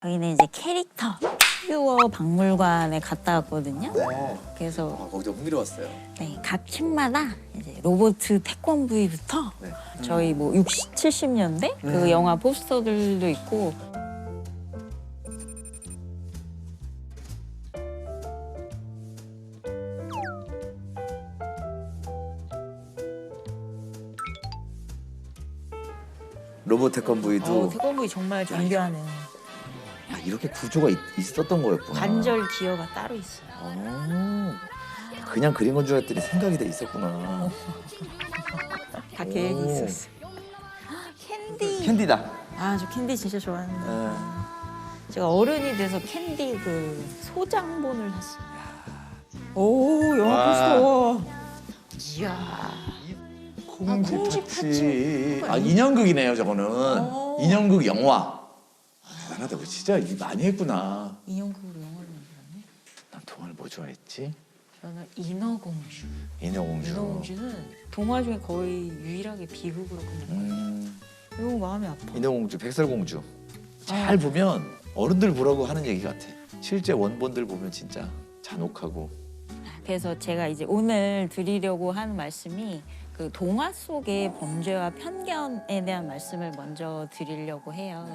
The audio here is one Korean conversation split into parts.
저희는 이제 캐릭터 피규어 박물관에 갔다 왔거든요. 네. 그래서 거기서 흥미로웠어요. 네, 각 층마다 이제 로봇 태권브이부터 네. 저희 뭐 60, 70년대 그 영화 포스터들도 있고 로봇 태권브이도 태권브이 정말 존경하는 이렇게 구조가 있었던 거였구나. 관절 기어가 따로 있어요. 그냥 그린 건 줄 알았더니 생각이 돼 있었구나. 다 계획이 오. 있었어요. 캔디. 캔디다. 아, 저 캔디 진짜 좋아하는데. 네. 제가 어른이 돼서 캔디 그 소장본을 샀어요. 오, 영화 와. 포스터. 이야. 콩쥐 콩쥐 파치. 인형극이네요, 저거는. 오. 인형극 영화. 대단하다. 그 진짜 일 많이 했구나. 인형극으로 영화를 만들었네. 난 동화를 뭐 좋아했지? 저는 인어공주. 인어공주. 인어공주는 동화 중에 거의 유일하게 비극으로 끝난 거예요. 이거 마음이 아파. 인어공주, 백설공주. 잘 보면 어른들 보라고 하는 얘기 같아. 실제 원본들 보면 진짜 잔혹하고. 그래서 제가 이제 오늘 드리려고 하는 말씀이 그 동화 속의 범죄와 편견에 대한 말씀을 먼저 드리려고 해요.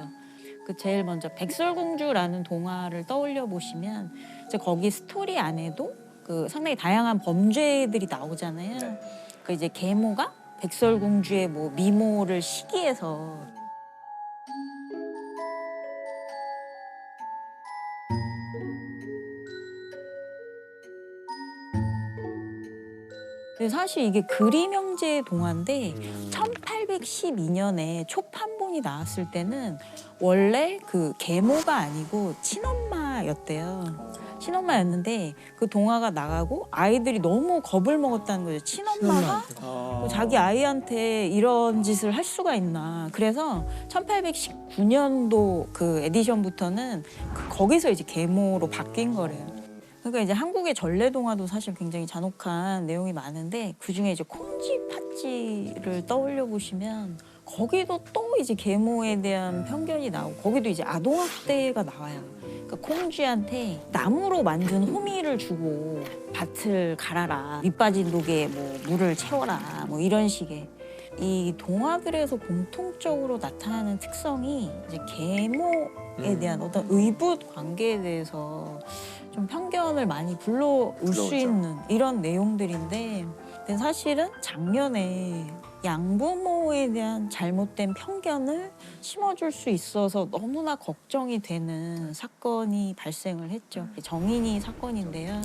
그 제일 먼저 백설공주라는 동화를 떠올려 보시면 이제 거기 스토리 안에도 그 상당히 다양한 범죄들이 나오잖아요. 그 이제 계모가 백설공주의 뭐 미모를 시기해서 근데 사실 이게 그림 형제의 동화인데 1812년에 초판본이 나왔을 때는 원래 그 계모가 아니고 친엄마였대요. 친엄마였는데 그 동화가 나가고 아이들이 너무 겁을 먹었다는 거죠. 친엄마가 자기 아이한테 이런 짓을 할 수가 있나. 그래서 1819년도 그 에디션부터는 거기서 이제 계모로 바뀐 거래요. 그러니까 이제 한국의 전래 동화도 사실 굉장히 잔혹한 내용이 많은데 그 중에 이제 콩쥐 팥쥐를 떠올려 보시면 거기도 또 이제 계모에 대한 편견이 나오고 거기도 이제 아동학대가 나와요. 그러니까 콩쥐한테 나무로 만든 호미를 주고 밭을 갈아라, 밑빠진 독에 뭐 물을 채워라, 뭐 이런 식의. 이 동화들에서 공통적으로 나타나는 특성이 이제 계모에 대한 어떤 의붓 관계에 대해서 좀 편견을 많이 불러올 수 불러오죠. 있는 이런 내용들인데 근데 사실은 작년에 양부모에 대한 잘못된 편견을 심어줄 수 있어서 너무나 걱정이 되는 사건이 발생을 했죠. 정인이 사건인데요.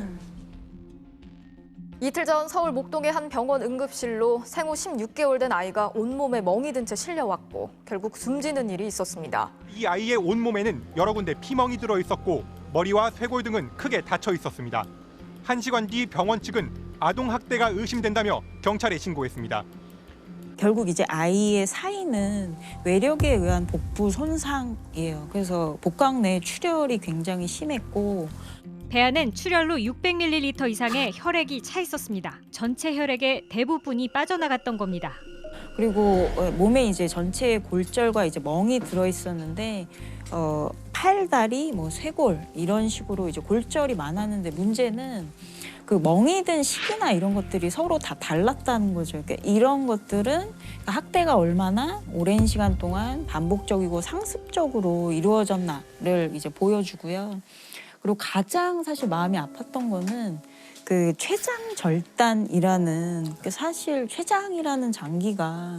이틀 전 서울 목동의 한 병원 응급실로 생후 16개월 된 아이가 온몸에 멍이 든 채 실려왔고 결국 숨지는 일이 있었습니다. 이 아이의 온몸에는 여러 군데 피멍이 들어 있었고 머리와 쇄골 등은 크게 다쳐 있었습니다. 1시간 뒤 병원 측은 아동학대가 의심된다며 경찰에 신고했습니다. 결국 이제 아이의 사인은 외력에 의한 복부 손상이에요. 그래서 복강 내 출혈이 굉장히 심했고 배 안엔 출혈로 600ml 이상의 혈액이 차 있었습니다. 전체 혈액의 대부분이 빠져나갔던 겁니다. 그리고 몸에 이제 전체에 골절과 이제 멍이 들어 있었는데 팔, 다리, 뭐 쇄골 이런 식으로 이제 골절이 많았는데 문제는 그 멍이 든 시기나 이런 것들이 서로 다 달랐다는 거죠. 그러니까 이런 것들은 학대가 얼마나 오랜 시간 동안 반복적이고 상습적으로 이루어졌나를 이제 보여주고요. 그리고 가장 사실 마음이 아팠던 거는 그 췌장절단이라는 사실 췌장이라는 장기가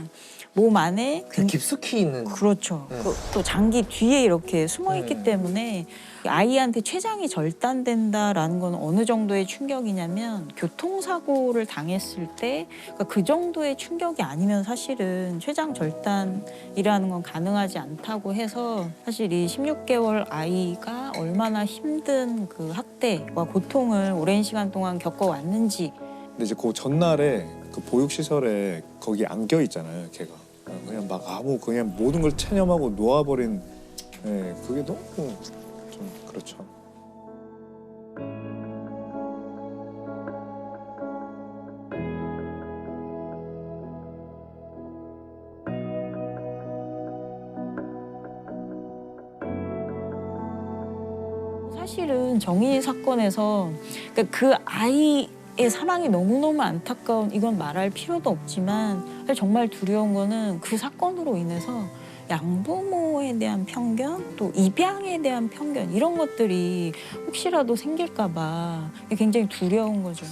몸 안에 깊숙이 있는. 그렇죠. 또 장기 뒤에 이렇게 숨어 있기 때문에 아이한테 췌장이 절단된다라는 건 어느 정도의 충격이냐면 교통사고를 당했을 때 그 정도의 충격이 아니면 사실은 췌장 절단이라는 건 가능하지 않다고 해서 사실 이 16개월 아이가 얼마나 힘든 그 학대와 고통을 오랜 시간 동안 겪어왔는지. 근데 이제 그 전날에 그 보육시설에 거기 안겨 있잖아요, 걔가. 그냥 막 그냥 모든 걸 체념하고 놓아버린, 그게 너무 좀 그렇죠. 사실은 정의 사건에서 그러니까 그 아이의 사망이 너무너무 안타까운 이건 말할 필요도 없지만 사실 정말 두려운 거는 그 사건으로 인해서 양부모에 대한 편견 또 입양에 대한 편견 이런 것들이 혹시라도 생길까 봐 굉장히 두려운 거죠.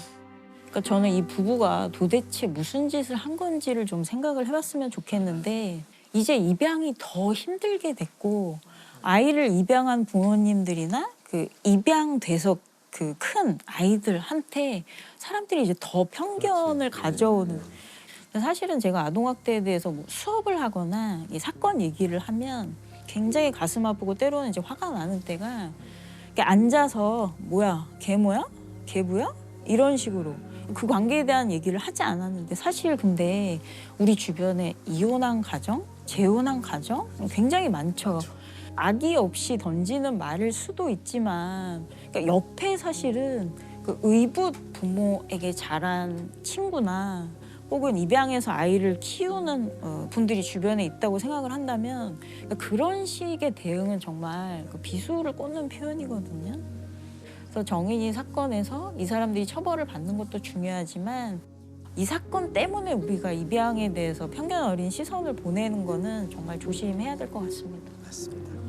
그러니까 저는 이 부부가 도대체 무슨 짓을 한 건지를 좀 생각을 해봤으면 좋겠는데 이제 입양이 더 힘들게 됐고 아이를 입양한 부모님들이나 그 입양돼서 그 큰 아이들한테 사람들이 이제 더 편견을 가져오는. 사실은 제가 아동학대에 대해서 뭐 수업을 하거나 이 사건 얘기를 하면 굉장히 가슴 아프고 때로는 이제 화가 나는 때가 이렇게 앉아서 뭐야 계모야? 계부야? 이런 식으로 그 관계에 대한 얘기를 하지 않았는데 사실 근데 우리 주변에 이혼한 가정, 재혼한 가정 굉장히 많죠. 악의 없이 던지는 말일 수도 있지만 그러니까 옆에 사실은 그 의붓 부모에게 자란 친구나 혹은 입양해서 아이를 키우는 분들이 주변에 있다고 생각을 한다면 그런 식의 대응은 정말 비수를 꽂는 표현이거든요. 그래서 정인이 사건에서 이 사람들이 처벌을 받는 것도 중요하지만 이 사건 때문에 우리가 입양에 대해서 편견 어린 시선을 보내는 거는 정말 조심해야 될 것 같습니다. 맞습니다.